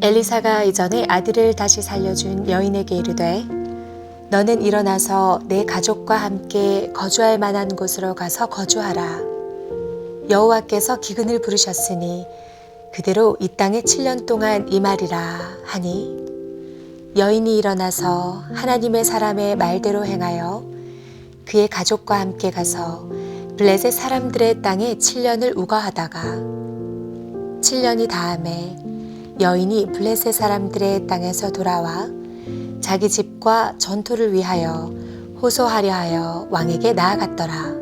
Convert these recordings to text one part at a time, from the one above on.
엘리사가 이전에 아들을 다시 살려준 여인에게 이르되 너는 일어나서 내 가족과 함께 거주할 만한 곳으로 가서 거주하라. 여호와께서 기근을 부르셨으니 그대로 이 땅에 7년 동안 임하리라 하니 여인이 일어나서 하나님의 사람의 말대로 행하여 그의 가족과 함께 가서 블레셋 사람들의 땅에 7년을 우거하다가 7년이 다음에 여인이 블레셋 사람들의 땅에서 돌아와 자기 집과 전토를 위하여 호소하려 하여 왕에게 나아갔더라.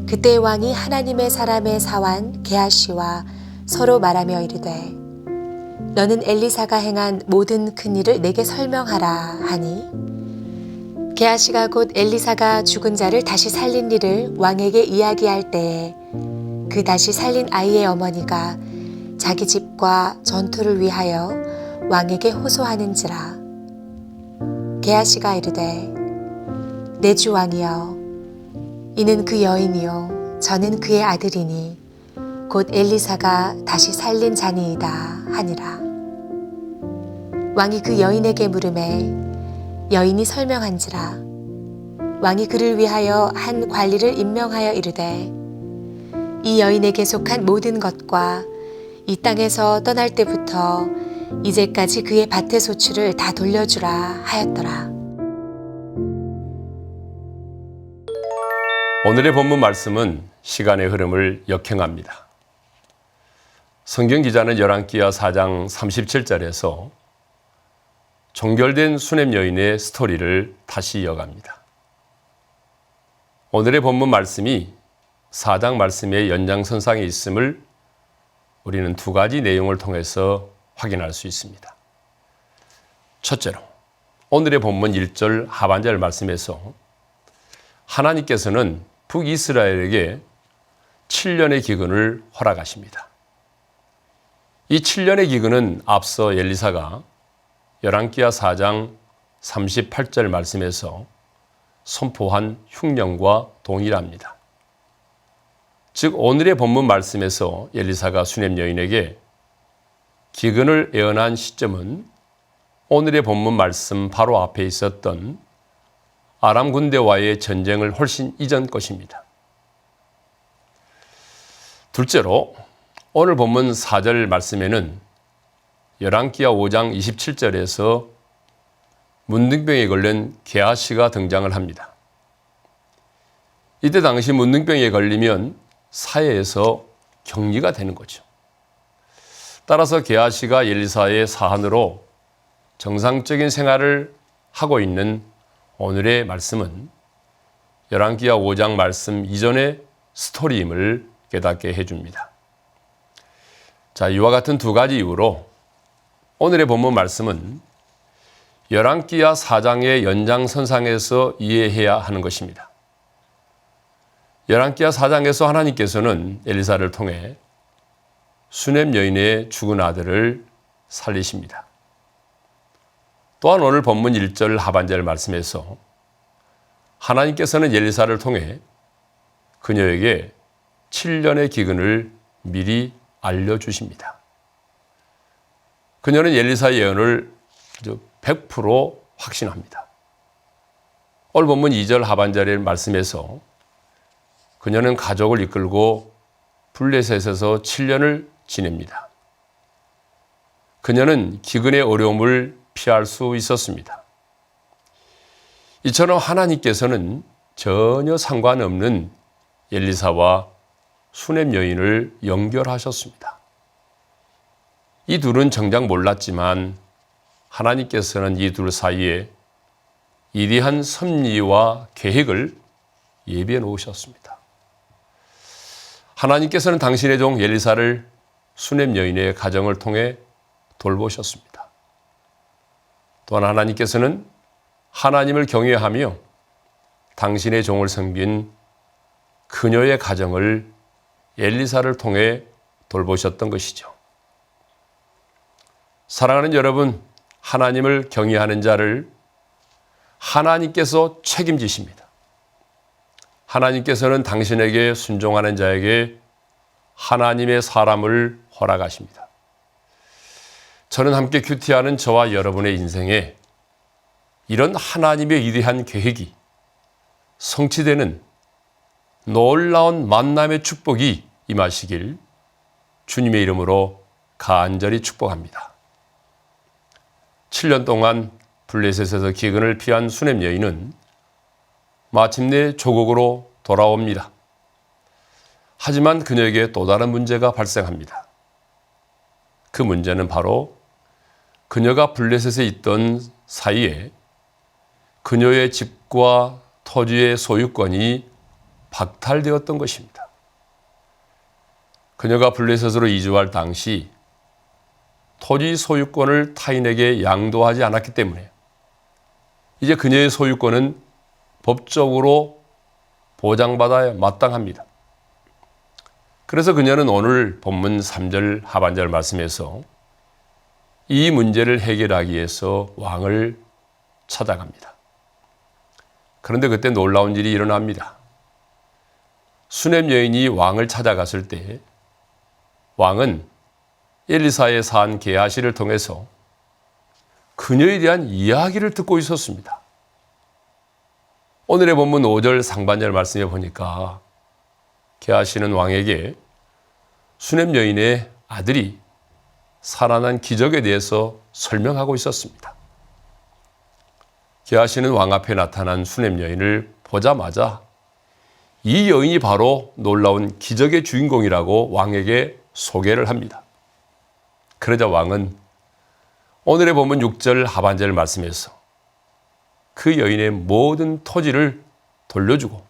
그때 왕이 하나님의 사람의 사환 게하시와 서로 말하며 이르되 너는 엘리사가 행한 모든 큰 일을 내게 설명하라 하니 게하시가 곧 엘리사가 죽은 자를 다시 살린 일을 왕에게 이야기할 때에 그 다시 살린 아이의 어머니가 자기 집과 전토를 위하여 왕에게 호소하는지라. 게하시가 이르되 내 주 왕이여 이는 그 여인이요 저는 그의 아들이니 곧 엘리사가 다시 살린 자니이다 하니라. 왕이 그 여인에게 물으매 여인이 설명한지라. 왕이 그를 위하여 한 관리를 임명하여 이르되 이 여인에게 속한 모든 것과 이 땅에서 떠날 때부터 이제까지 그의 밭의 소출을 다 돌려주라 하였더라. 오늘의 본문 말씀은 시간의 흐름을 역행합니다. 성경 기자는 열왕기하 4장 37절에서 종결된 수넴 여인의 스토리를 다시 이어갑니다. 오늘의 본문 말씀이 4장 말씀의 연장선상에 있음을 우리는 두 가지 내용을 통해서 확인할 수 있습니다. 첫째로 오늘의 본문 1절 하반절 말씀에서 하나님께서는 북이스라엘에게 7년의 기근을 허락하십니다. 이 7년의 기근은 앞서 엘리사가 열왕기하 4장 38절 말씀에서 선포한 흉년과 동일합니다. 즉 오늘의 본문 말씀에서 엘리사가 수넴 여인에게 기근을 예언한 시점은 오늘의 본문 말씀 바로 앞에 있었던 아람 군대와의 전쟁을 훨씬 이전 것입니다. 둘째로 오늘 본문 4절 말씀에는 열왕기하 5장 27절에서 문둥병에 걸린 게하시가 등장을 합니다. 이때 당시 문둥병에 걸리면 사회에서 격리가 되는 거죠. 따라서 게하시가 엘리사의 사한으로 정상적인 생활을 하고 있는 오늘의 말씀은 열왕기하 5장 말씀 이전의 스토리임을 깨닫게 해줍니다. 자, 이와 같은 두 가지 이유로 오늘의 본문 말씀은 열왕기하 4장의 연장선상에서 이해해야 하는 것입니다. 열왕기하 4장에서 하나님께서는 엘리사를 통해 수넴 여인의 죽은 아들을 살리십니다. 또한 오늘 본문 1절 하반절 말씀에서 하나님께서는 엘리사를 통해 그녀에게 7년의 기근을 미리 알려주십니다. 그녀는 엘리사의 예언을 100% 확신합니다. 오늘 본문 2절 하반절의 말씀에서 그녀는 가족을 이끌고 블레셋에서 7년을 지냅니다. 그녀는 기근의 어려움을 피할 수 있었습니다. 이처럼 하나님께서는 전혀 상관없는 엘리사와 수넴 여인을 연결하셨습니다. 이 둘은 정작 몰랐지만 하나님께서는 이 둘 사이에 이리한 섭리와 계획을 예비해 놓으셨습니다. 하나님께서는 당신의 종 엘리사를 수넴 여인의 가정을 통해 돌보셨습니다. 또한 하나님께서는 하나님을 경외하며 당신의 종을 섬긴 그녀의 가정을 엘리사를 통해 돌보셨던 것이죠. 사랑하는 여러분, 하나님을 경외하는 자를 하나님께서 책임지십니다. 하나님께서는 당신에게 순종하는 자에게 하나님의 사람을 허락하십니다. 저는 함께 큐티하는 저와 여러분의 인생에 이런 하나님의 위대한 계획이 성취되는 놀라운 만남의 축복이 임하시길 주님의 이름으로 간절히 축복합니다. 7년 동안 블레셋에서 기근을 피한 수넴 여인은 마침내 조국으로 돌아옵니다. 하지만 그녀에게 또 다른 문제가 발생합니다. 그 문제는 바로 그녀가 블레셋에 있던 사이에 그녀의 집과 토지의 소유권이 박탈되었던 것입니다. 그녀가 블레셋으로 이주할 당시 토지 소유권을 타인에게 양도하지 않았기 때문에 이제 그녀의 소유권은 법적으로 보장받아야 마땅합니다. 그래서 그녀는 오늘 본문 3절 하반절 말씀에서 이 문제를 해결하기 위해서 왕을 찾아갑니다. 그런데 그때 놀라운 일이 일어납니다. 수넴 여인이 왕을 찾아갔을 때 왕은 엘리사의 산 게하시를 통해서 그녀에 대한 이야기를 듣고 있었습니다. 오늘의 본문 5절 상반절 말씀에 보니까 게하시는 왕에게 수넴 여인의 아들이 살아난 기적에 대해서 설명하고 있었습니다. 게하시는 왕 앞에 나타난 수넴 여인을 보자마자 이 여인이 바로 놀라운 기적의 주인공이라고 왕에게 소개를 합니다. 그러자 왕은 오늘의 본문 6절 하반절 말씀에서 그 여인의 모든 토지를 돌려주고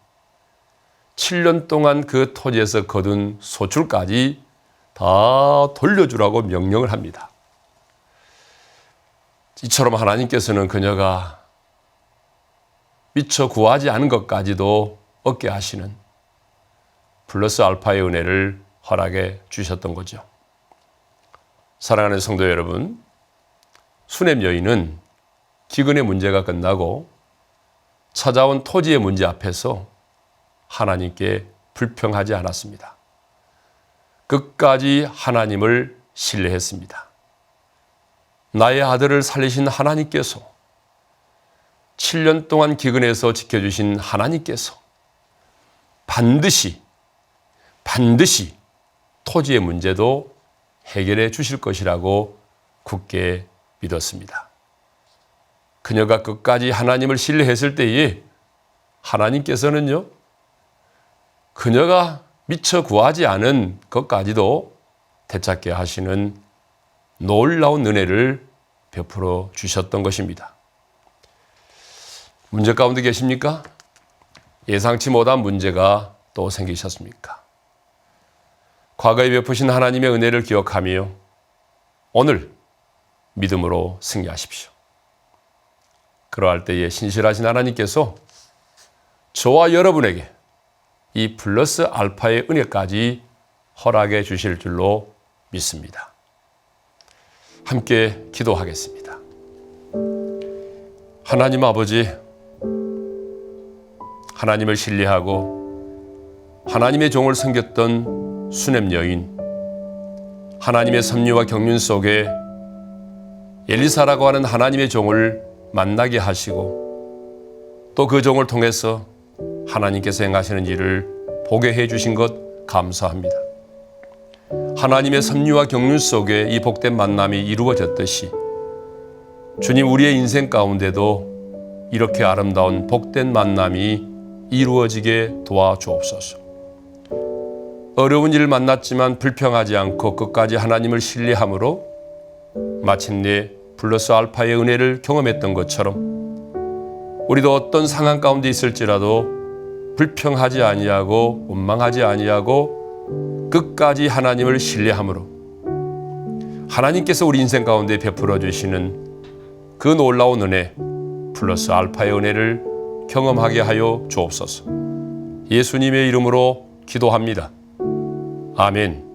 7년 동안 그 토지에서 거둔 소출까지 다 돌려주라고 명령을 합니다. 이처럼 하나님께서는 그녀가 미처 구하지 않은 것까지도 얻게 하시는 플러스 알파의 은혜를 허락해 주셨던 거죠. 사랑하는 성도 여러분, 수넴 여인은 기근의 문제가 끝나고 찾아온 토지의 문제 앞에서 하나님께 불평하지 않았습니다. 끝까지 하나님을 신뢰했습니다. 나의 아들을 살리신 하나님께서 7년 동안 기근에서 지켜주신 하나님께서 반드시 토지의 문제도 해결해 주실 것이라고 굳게 믿었습니다. 그녀가 끝까지 하나님을 신뢰했을 때에 하나님께서는요, 그녀가 미처 구하지 않은 것까지도 되찾게 하시는 놀라운 은혜를 베풀어 주셨던 것입니다. 문제 가운데 계십니까? 예상치 못한 문제가 또 생기셨습니까? 과거에 베푸신 하나님의 은혜를 기억하며 오늘 믿음으로 승리하십시오. 그러할 때에 신실하신 하나님께서 저와 여러분에게 이 플러스 알파의 은혜까지 허락해 주실 줄로 믿습니다. 함께 기도하겠습니다. 하나님 아버지, 하나님을 신뢰하고 하나님의 종을 섬겼던 수넴 여인, 하나님의 섭리와 경륜 속에 엘리사라고 하는 하나님의 종을 만나게 하시고 또 그 종을 통해서 하나님께서 행하시는 일을 보게 해주신 것 감사합니다. 하나님의 섭리와 경륜 속에 이 복된 만남이 이루어졌듯이 주님, 우리의 인생 가운데도 이렇게 아름다운 복된 만남이 이루어지게 도와주옵소서. 어려운 일을 만났지만 불평하지 않고 끝까지 하나님을 신뢰함으로 마침내 플러스 알파의 은혜를 경험했던 것처럼 우리도 어떤 상황 가운데 있을지라도 불평하지 아니하고 원망하지 아니하고 끝까지 하나님을 신뢰함으로 하나님께서 우리 인생 가운데 베풀어 주시는 그 놀라운 은혜, 플러스 알파의 은혜를 경험하게 하여 주옵소서. 예수님의 이름으로 기도합니다. 아멘.